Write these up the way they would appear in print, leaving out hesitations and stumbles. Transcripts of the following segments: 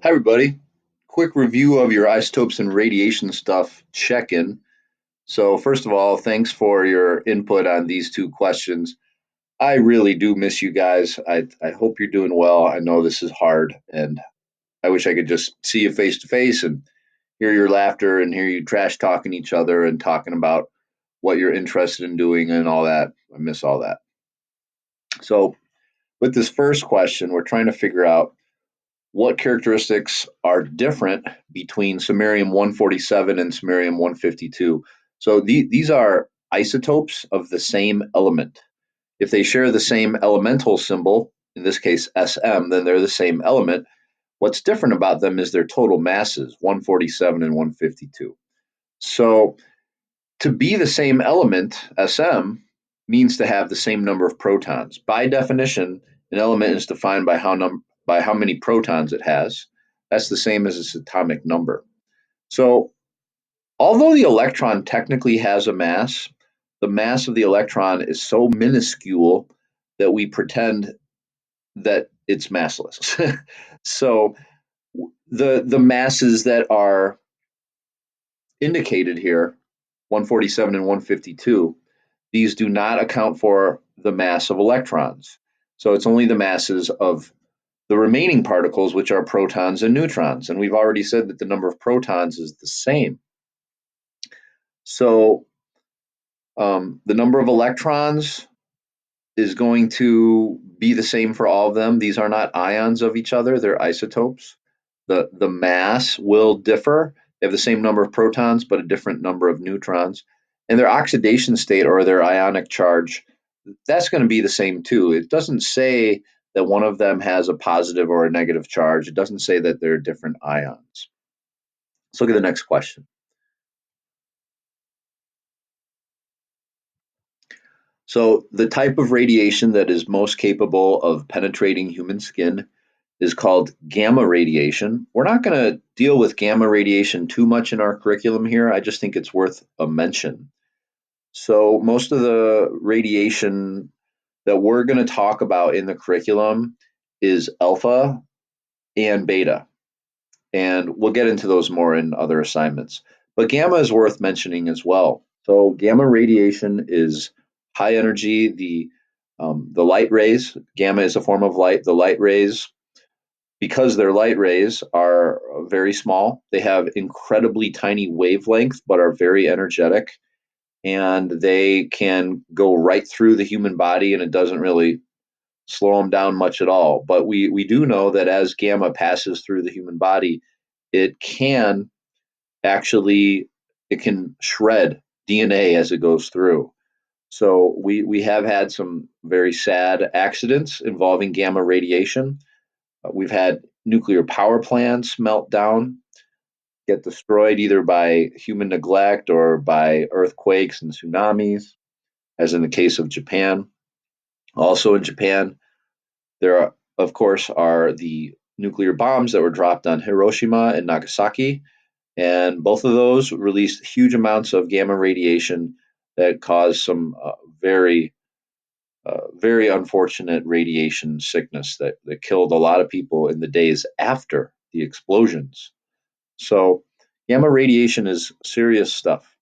Hi, everybody. Quick review of your isotopes and radiation stuff check in. So, first of all, thanks for your input on these two questions. I really do miss you guys. I hope you're doing well. I know this is hard, and I wish I could just see you face to face and hear your laughter and hear you trash talking each other and talking about what you're interested in doing and all that. I miss all that. So, with this first question, we're trying to figure out what characteristics are different between samarium 147 and samarium 152. So these are isotopes of the same element. If they share the same elemental symbol, in this case SM, then they're the same element. What's different about them is their total masses, 147 and 152. So to be the same element, SM, means to have the same number of protons. By definition, an element is defined by how many protons it has. That's the same as its atomic number. So, although the electron technically has a mass, the mass of the electron is so minuscule that we pretend that it's massless. So, the masses that are indicated here, 147 and 152, these do not account for the mass of electrons. So it's only the masses of the remaining particles, which are protons and neutrons. And we've already said that the number of protons is the same. So the number of electrons is going to be the same for all of them. These are not ions of each other, they're isotopes. The mass will differ. They have the same number of protons, but a different number of neutrons. And their oxidation state or their ionic charge, that's going to be the same too. It doesn't say that one of them has a positive or a negative charge. It doesn't say that they're different ions. Let's look at the next question. So, the type of radiation that is most capable of penetrating human skin is called gamma radiation. We're not going to deal with gamma radiation too much in our curriculum here. I just think it's worth a mention. So, most of the radiation that we're going to talk about in the curriculum is alpha and beta. And we'll get into those more in other assignments. But gamma is worth mentioning as well. So, gamma radiation is high energy. The light rays, gamma is a form of light. The light rays, because their light rays are very small, they have incredibly tiny wavelength, but are very energetic. And they can go right through the human body, and it doesn't really slow them down much at all. But we do know that as gamma passes through the human body, it can actually it can shred DNA as it goes through. So we have had some very sad accidents involving gamma radiation. We've had nuclear power plants melt down, get destroyed either by human neglect or by earthquakes and tsunamis, as in the case of Japan. Also in Japan, there are, of course, are the nuclear bombs that were dropped on Hiroshima and Nagasaki, and both of those released huge amounts of gamma radiation that caused some very unfortunate radiation sickness that killed a lot of people in the days after the explosions. So, gamma radiation is serious stuff,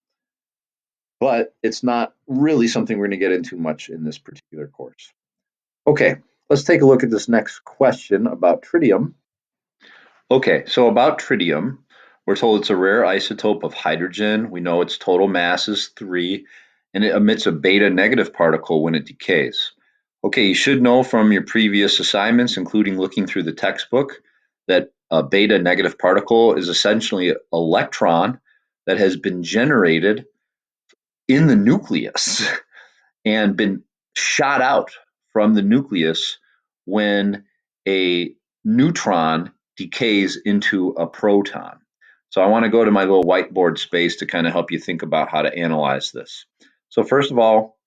but it's not really something we're going to get into much in this particular course. Okay, let's take a look at this next question about tritium. Okay, so about tritium, we're told it's a rare isotope of hydrogen. We know its total mass is 3, and it emits a beta negative particle when it decays. Okay, you should know from your previous assignments, including looking through the textbook, that a beta negative particle is essentially an electron that has been generated in the nucleus and been shot out from the nucleus when a neutron decays into a proton. So I want to go to my little whiteboard space to kind of help you think about how to analyze this. So first of all,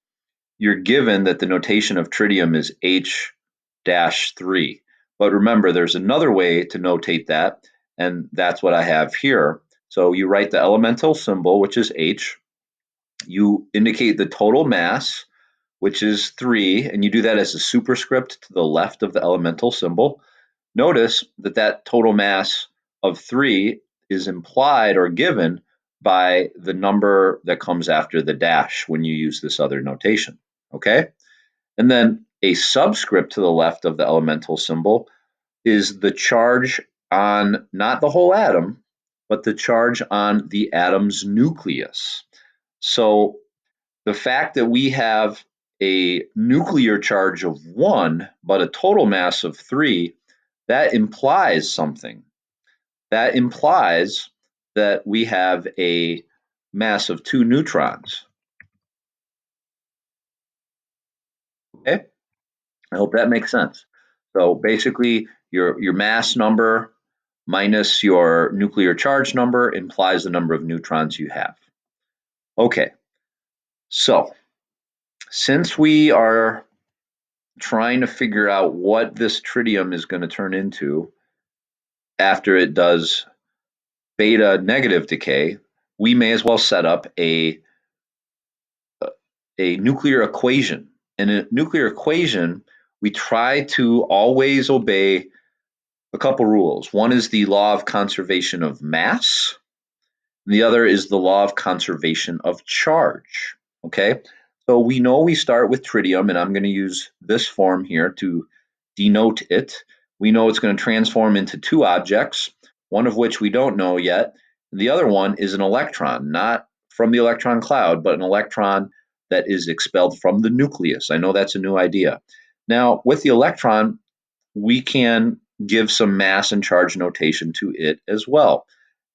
you're given that the notation of tritium is H-3. But remember, there's another way to notate that, and that's what I have here. So you write the elemental symbol, which is H. You indicate the total mass, which is 3, and you do that as a superscript to the left of the elemental symbol. Notice that that total mass of 3 is implied or given by the number that comes after the dash when you use this other notation, okay? And then a subscript to the left of the elemental symbol is the charge on not the whole atom, but the charge on the atom's nucleus. So the fact that we have a nuclear charge of 1, but a total mass of 3, that implies something. That implies that we have a mass of 2 neutrons. Okay, I hope that makes sense. So basically, your mass number minus your nuclear charge number implies the number of neutrons you have. Okay, so since we are trying to figure out what this tritium is going to turn into after it does beta negative decay, we may as well set up a nuclear equation. In a nuclear equation, we try to always obey a couple rules. One is the law of conservation of mass, and the other is the law of conservation of charge. Okay, so we know we start with tritium, and I'm going to use this form here to denote it. We know it's going to transform into 2 objects, one of which we don't know yet. The other one is an electron, not from the electron cloud, but an electron that is expelled from the nucleus. I know that's a new idea. Now, with the electron, we can give some mass and charge notation to it as well.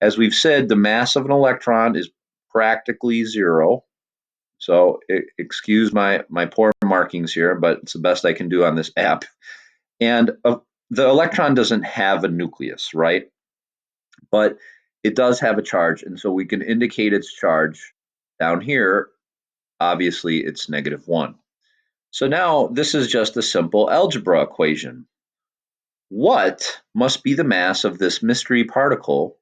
As we've said, the mass of an electron is practically 0. So excuse my poor markings here, but it's the best I can do on this app. And the electron doesn't have a nucleus, right? But it does have a charge, and so we can indicate its charge down here. Obviously, it's -1. So now this is just a simple algebra equation. What must be the mass of this mystery particle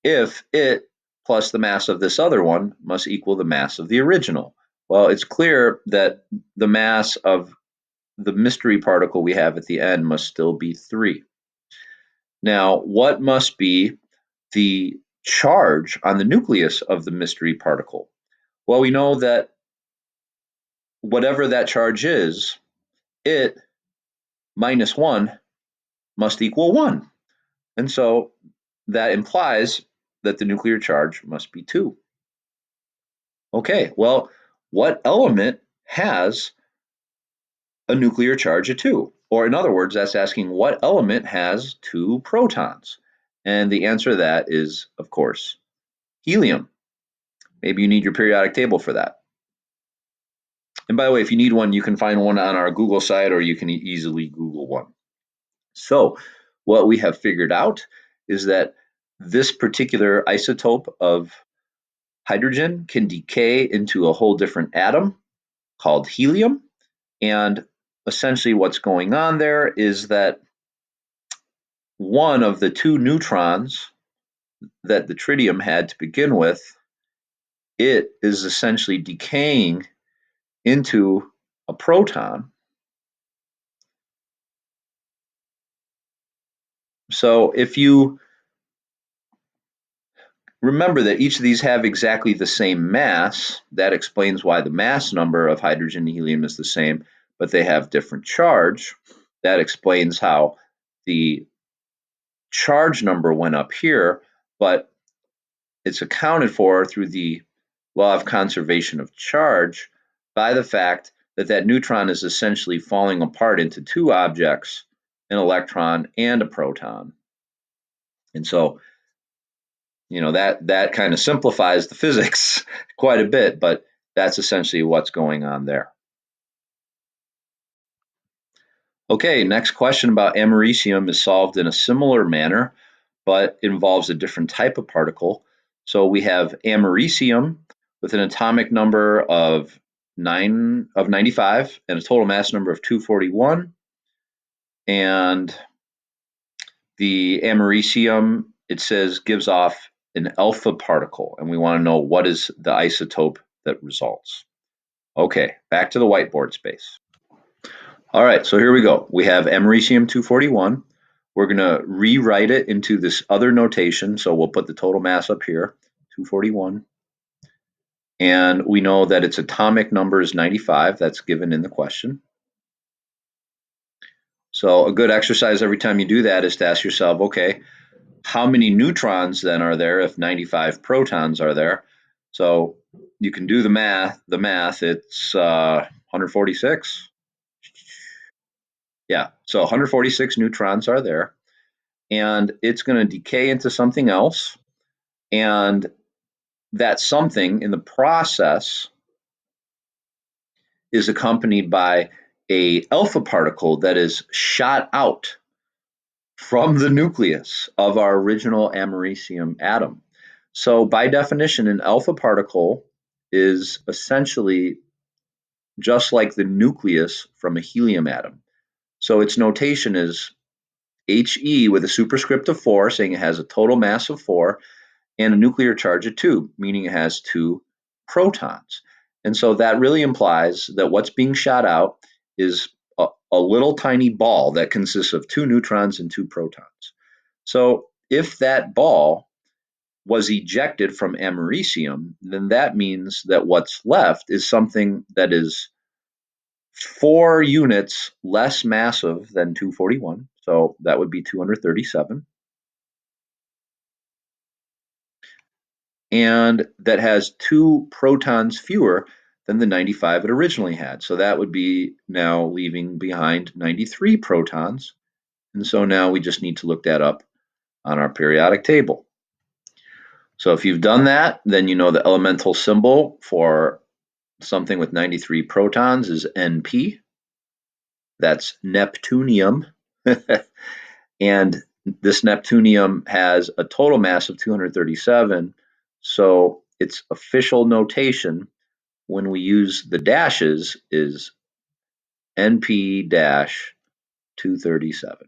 if it plus the mass of this other one must equal the mass of the original? Well, it's clear that the mass of the mystery particle we have at the end must still be 3. Now, what must be the charge on the nucleus of the mystery particle? Well, we know that whatever that charge is, it -1 must equal 1. And so that implies that the nuclear charge must be 2. Okay, well, what element has a nuclear charge of 2? Or in other words, that's asking what element has 2 protons? And the answer to that is, of course, helium. Maybe you need your periodic table for that. And by the way, if you need one, you can find one on our Google site, or you can easily Google one. So what we have figured out is that this particular isotope of hydrogen can decay into a whole different atom called helium. And essentially what's going on there is that one of the 2 neutrons that the tritium had to begin with, it is essentially decaying into a proton. So if you remember that each of these have exactly the same mass, that explains why the mass number of hydrogen and helium is the same, but they have different charge. That explains how the charge number went up here, but it's accounted for through the law of conservation of charge by the fact that that neutron is essentially falling apart into 2 objects, an electron and a proton. And so that kind of simplifies the physics quite a bit, but that's essentially what's going on there. Okay, next question about americium is solved in a similar manner, but involves a different type of particle. So we have americium with an atomic number of 95 and a total mass number of 241. And the americium, it says, gives off an alpha particle, and we want to know what is the isotope that results. Okay, back to the whiteboard space. All right, so here we go. We have americium 241. We're going to rewrite it into this other notation. So we'll put the total mass up here, 241. And we know that its atomic number is 95. That's given in the question. So a good exercise every time you do that is to ask yourself, okay, how many neutrons then are there if 95 protons are there? So you can do the math. It's 146. Yeah, so 146 neutrons are there, and it's going to decay into something else. And that something in the process is accompanied by a alpha particle that is shot out from the nucleus of our original americium atom. So by definition, an alpha particle is essentially just like the nucleus from a helium atom. So its notation is He with a superscript of 4, saying it has a total mass of 4, and a nuclear charge of 2, meaning it has 2 protons. And so that really implies that what's being shot out is a little tiny ball that consists of 2 neutrons and 2 protons. So if that ball was ejected from americium, then that means that what's left is something that is 4 units less massive than 241. So that would be 237. And that has 2 protons fewer than the 95 it originally had. So that would be now leaving behind 93 protons. And so now we just need to look that up on our periodic table. So if you've done that, then you know the elemental symbol for something with 93 protons is Np. That's neptunium. And this neptunium has a total mass of 237. So its official notation when we use the dashes is NP-237.